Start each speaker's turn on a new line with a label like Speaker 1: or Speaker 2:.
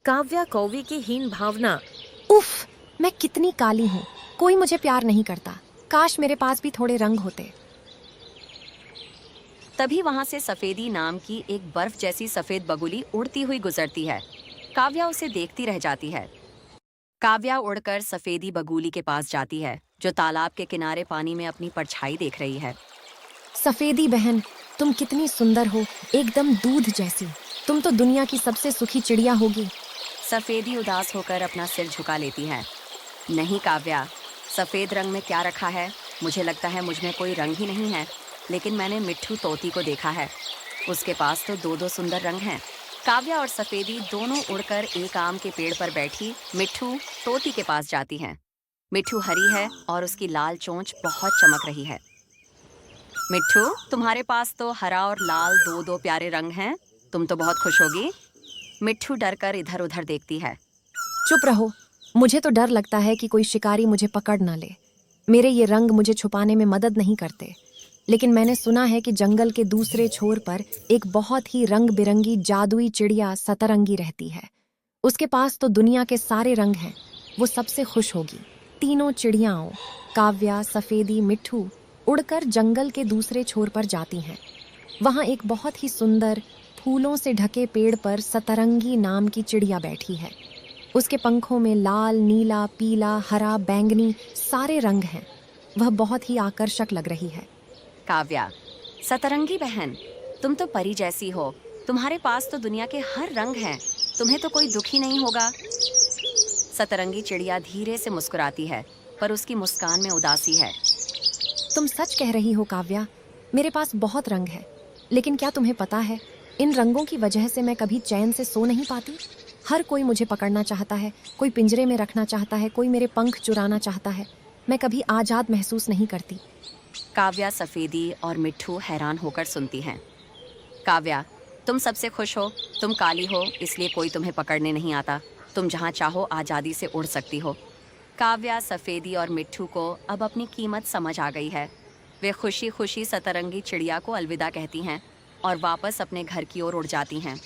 Speaker 1: काव्या कौवे की हीन भावना।
Speaker 2: उफ, मैं कितनी काली हूँ। कोई मुझे प्यार नहीं करता। काश मेरे पास भी थोड़े रंग होते।
Speaker 3: तभी वहां से सफेदी नाम की एक बर्फ जैसी सफेद बगुली उड़ती हुई गुजरती है। काव्या उसे देखती रह जाती है। काव्या उड़कर सफेदी बगुली के पास जाती है, जो तालाब के किनारे पानी में अपनी परछाई देख रही है।
Speaker 2: सफेदी बहन, तुम कितनी सुंदर हो, एकदम दूध जैसी। तुम तो दुनिया की सबसे सुखी चिड़िया होगी।
Speaker 3: सफेदी उदास होकर अपना सिर झुका लेती है। नहीं काव्या, सफेद रंग में क्या रखा है? मुझे लगता है मुझ में कोई रंग ही नहीं है। लेकिन मैंने मिट्ठू तोती को देखा है, उसके पास तो दो दो सुंदर रंग हैं। काव्या और सफेदी दोनों उड़कर एक आम के पेड़ पर बैठी मिट्ठू तोती के पास जाती हैं। मिट्ठू हरी है और उसकी लाल चोंच बहुत चमक रही है। मिट्ठू, तुम्हारे पास तो हरा और लाल दो दो प्यारे रंग हैं। तुम तो बहुत खुश होगी। मिट्ठू डरकर इधर उधर देखती है।
Speaker 2: चुप रहो। मुझे तो डर लगता है कि कोई शिकारी मुझे पकड़ ना ले। मेरे ये रंग मुझे छुपाने में मदद नहीं करते। लेकिन मैंने सुना है कि जंगल के दूसरे छोर पर एक बहुत ही रंग बिरंगी जादुई चिड़िया सतरंगी रहती है। उसके पास तो दुनिया के सारे रंग हैं। वो सबसे खुश होगी। तीनों चिड़ियाओं, काव्या, सफेदी, मिट्ठू, उड़कर जंगल के दूसरे छोर पर जाती हैं। वहां एक बहुत ही सुंदर फूलों से ढके पेड़ पर सतरंगी नाम की चिड़िया बैठी है। उसके पंखों में लाल, नीला, पीला, हरा, बैंगनी सारे रंग हैं। वह बहुत ही आकर्षक लग रही है।
Speaker 3: काव्या, सतरंगी बहन, तुम तो परी जैसी हो। तुम्हारे पास तो दुनिया के हर रंग हैं। तुम्हें तो कोई दुख ही नहीं होगा। सतरंगी चिड़िया धीरे से मुस्कुराती है, पर उसकी मुस्कान में उदासी है।
Speaker 2: तुम सच कह रही हो काव्या, मेरे पास बहुत रंग है। लेकिन क्या तुम्हें पता है, इन रंगों की वजह से मैं कभी चैन से सो नहीं पाती। हर कोई मुझे पकड़ना चाहता है, कोई पिंजरे में रखना चाहता है, कोई मेरे पंख चुराना चाहता है। मैं कभी आजाद महसूस नहीं करती।
Speaker 3: काव्या, सफेदी और मिट्ठू हैरान होकर सुनती हैं। काव्या, तुम सबसे खुश हो। तुम काली हो, इसलिए कोई तुम्हें पकड़ने नहीं आता। तुम जहाँ चाहो आज़ादी से उड़ सकती हो। काव्या, सफेदी और मिट्ठू को अब अपनी कीमत समझ आ गई है। वे खुशी खुशी सतरंगी चिड़िया को अलविदा कहती हैं और वापस अपने घर की ओर उड़ जाती हैं।